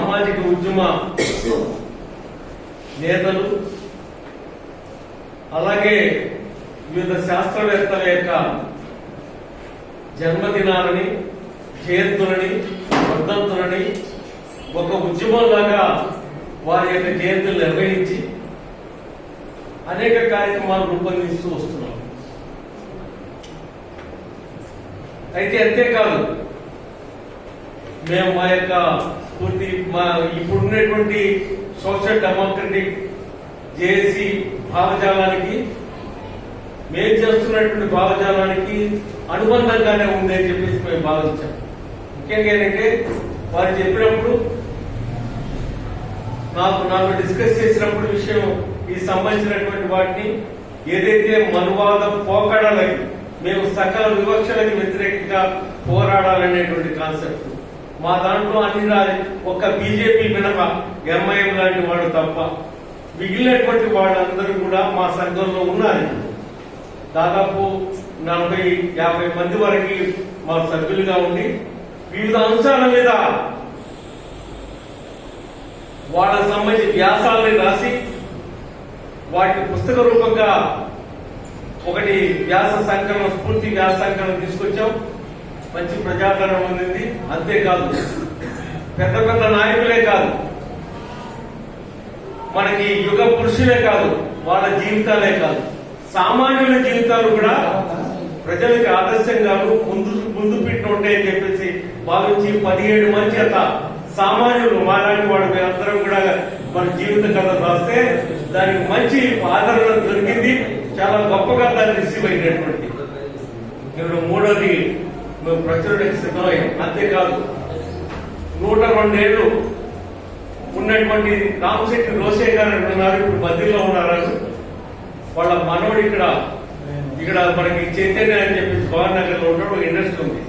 సామాజిక ఉద్యమ నేతలు, అలాగే వివిధ శాస్త్రవేత్తల యొక్క జన్మదినాలని, జయంతులని, వర్ధంతులని ఒక ఉద్యమంలాగా వారి యొక్క జయంతులు నిర్వహించి అనేక కార్యక్రమాలు రూపొందిస్తూ వస్తున్నాం. అయితే అంతేకాదు, మేము మా యొక్క పూర్తి ఇప్పుడున్నటువంటి సోషల్ డెమోక్రటిక్ జేఏసీ భావజాలానికి, మేము చేస్తున్నటువంటి భావజాలానికి అనుబంధంగానే ఉంది అని చెప్పేసి మేము భావించాం. ముఖ్యంగా ఏంటంటే వారు చెప్పినప్పుడు నాకు డిస్కస్ చేసినప్పుడు విషయం ఈ సంబంధించినటువంటి వాటిని ఏదైతే మనువాద పోకడలకి, మేము సకల వివక్షలకి వ్యతిరేకంగా పోరాడాలనేటువంటి కాన్సెప్ట్ మా దాంట్లో అన్ని ఒక్క బీజేపీ మినహా ఎంఐఎం లాంటి వాళ్ళు తప్ప మిగిలినటువంటి వాళ్ళందరూ కూడా మా సంఘంలో ఉన్నారు. దాదాపు 40-50 మంది వరకు మా సభ్యులుగా ఉండి వివిధ అంశాల మీద వాళ్ళకి సంబంధించి వ్యాసాలని రాసి వాటిని పుస్తక రూపంగా ఒకటి వ్యాస సంకలనం, స్ఫూర్తి వ్యాస సంకలనం తీసుకొచ్చాం. మంచి ప్రజాదరణ పొందింది. అంతేకాదు, పెద్ద పెద్ద నాయకులే కాదు, మనకి యుగ పురుషులే కాదు, వాళ్ళ జీవితాలే కాదు, సామాన్యుల జీవితాలు కూడా ప్రజలకి ఆదర్శంగాను ముందు పెట్టి ఉంటాయని చెప్పేసి భావించి 17 మంది చేత సామాన్యులు మాలాంటి వాడు మేమందరం కూడా మన జీవిత కథ రాస్తే దానికి మంచి ఆదరణ దొరికింది. చాలా గొప్పగా దాన్ని రిసీవ్ అయినటువంటి ఇప్పుడు 3వది మేము ప్రచురణకి సిద్ధమయ్యాం. అంతేకాదు, 102 ఏళ్ళు ఉన్నటువంటి రామశెట్టి రోషయ్య గారు ఉన్నారు, ఇప్పుడు మధ్యలో ఉన్నారు. వాళ్ళ మనవడు ఇక్కడ మనకి చైతన్య అని చెప్పేసి భవన్ నగర్ లో ఉండడం ఇండస్ట్రీ ఉంది.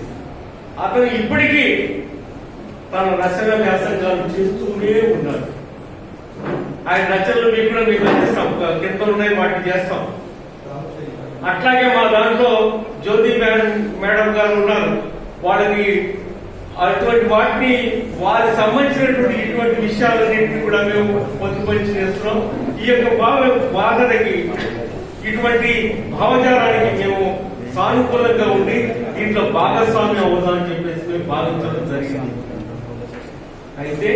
అతను ఇప్పటికీ తన రచన వ్యాసంగాలు చేస్తూనే ఉన్నారు. ఆయన రచనలు మీకు అందిస్తాం, కింద ఉన్నాయి, వాటిని చేస్తాం. అట్లాగే మా దాంట్లో జ్యోతి మేడం గారు ఉన్నారు. వాళ్ళకి అటువంటి వాటిని వారికి సంబంధించినటువంటి ఇటువంటి విషయాలన్నింటినీ కూడా మేము పొందుపరిచి చేస్తున్నాం. ఈ యొక్క వాదనకి, ఇటువంటి భావజాలానికి మేము సానుకూలంగా ఉండి దీంట్లో భాగస్వామ్యం అవుతామని చెప్పేసి మేము భావించడం జరిగింది. అయితే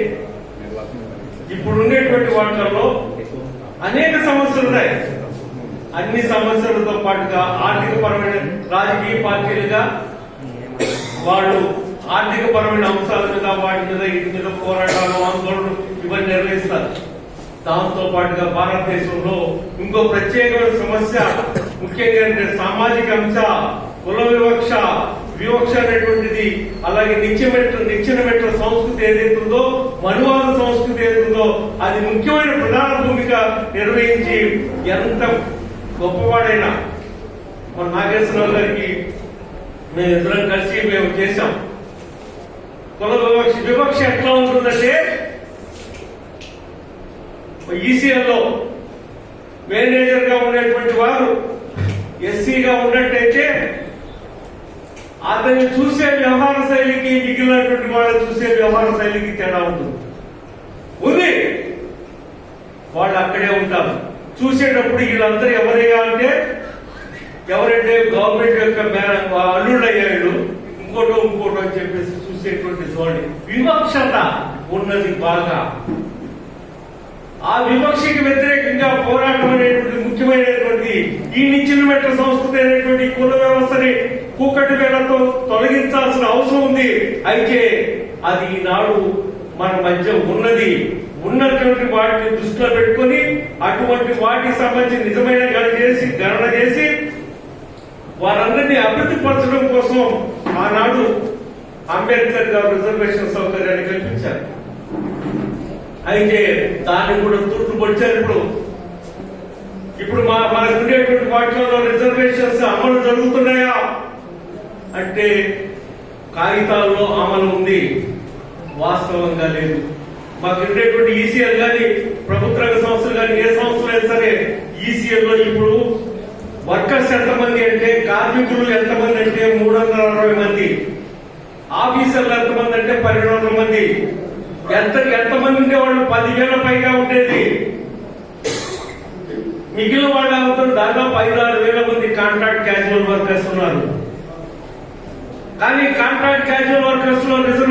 ఇప్పుడు ఉండేటువంటి వాటిల్లో అనేక సమస్యలు ఉన్నాయి. అన్ని సమస్యలతో పాటుగా ఆర్థిక పరమైన రాజకీయ పార్టీలుగా వాళ్ళు ఆర్థిక పరమైన అంశాల మీద, వాటి మీద, ఇంటి మీద పోరాటాలు, ఆందోళనలు ఇవన్నీ నిర్వహిస్తారు. దాంతో పాటుగా భారతదేశంలో ఇంకో ప్రత్యేకమైన సమస్య ముఖ్యంగా సామాజిక అంశ, కుల వివక్ష అనేటువంటిది, అలాగే నిచ్చెన మెట్ల సంస్కృతి ఏదైతుందో, మనువాద సంస్కృతి ఏదైతుందో అది ముఖ్యమైన ప్రధాన భూమిక నిర్వహించి ఎంత గొప్పవాడైనా మన నాగేశ్వరరావు గారికి మేము ఇద్దరం కలిసి మేము చేశాం. కుల వివక్ష ఎట్లా ఉంటుందంటే, ఈసీఎల్లో మేనేజర్ గా ఉండేటువంటి వారు ఎస్సీగా ఉన్నట్టయితే అతన్ని చూసే వ్యవహార శైలికి మిగిలినటువంటి వాళ్ళు చూసే వ్యవహార శైలికి తేడా ఉంటుంది. వాళ్ళు అక్కడే ఉంటారు. చూసేటప్పుడు వీళ్ళందరూ ఎవరయ్యా అంటే, ఎవరంటే గవర్నమెంట్ యొక్క అల్లుడయ్యాడు, ఇంకోటో అని చెప్పేసి చూసేటువంటి ధోరణి, వివక్షత ఉన్నది బాగా. ఆ వివక్షకి వ్యతిరేకంగా పోరాటం అనేటువంటి ముఖ్యమైనటువంటి ఈ నిచ్చెన మెట్ల సంస్కృతి అనేటువంటి కుల వ్యవస్థని కూకటి వేళతో తొలగించాల్సిన అవసరం ఉంది. అయితే అది ఈనాడు మన మధ్య ఉన్నటువంటి వాటిని దృష్టిలో పెట్టుకుని అటువంటి వాటికి సంబంధించి నిజమైన గణన చేసి వారందరినీ అభివృద్ధి పరచడం కోసం ఆనాడు అంబేద్కర్ గారు రిజర్వేషన్ సౌకర్యాన్ని కల్పించారు. అయితే దాన్ని కూడా తూట్లు పొడిచారు. ఇప్పుడు మనకు ఉండేటువంటి వాటిలో రిజర్వేషన్స్ అమలు జరుగుతున్నాయా అంటే కాగితాల్లో అమలు ఉంది, వాస్తవంగా లేదు. మాకు ఉండేటువంటి ఈసీఎల్ కానీ ప్రభుత్వ రంగ సంస్థలు కానీ ఏ సంస్థలు అయినా సరే ఈసీఎల్ లో ఇప్పుడు వర్కర్స్ ఎంతమంది అంటే, కార్మికులు ఎంతమంది అంటే 360 మంది, ఆఫీసర్లు ఎంతమంది అంటే 1200 మంది, ఎంతమంది ఉండేవాళ్ళు? 10,000 పైగా ఉండేది. మిగిలిన వాళ్ళతో దాదాపు 5-6 వేల మంది కాంట్రాక్ట్ క్యాజువల్ వర్కర్స్ ఉన్నారు. కానీ కాంట్రాక్ట్ క్యాజువల్ వర్కర్స్ లో రిజర్వేషన్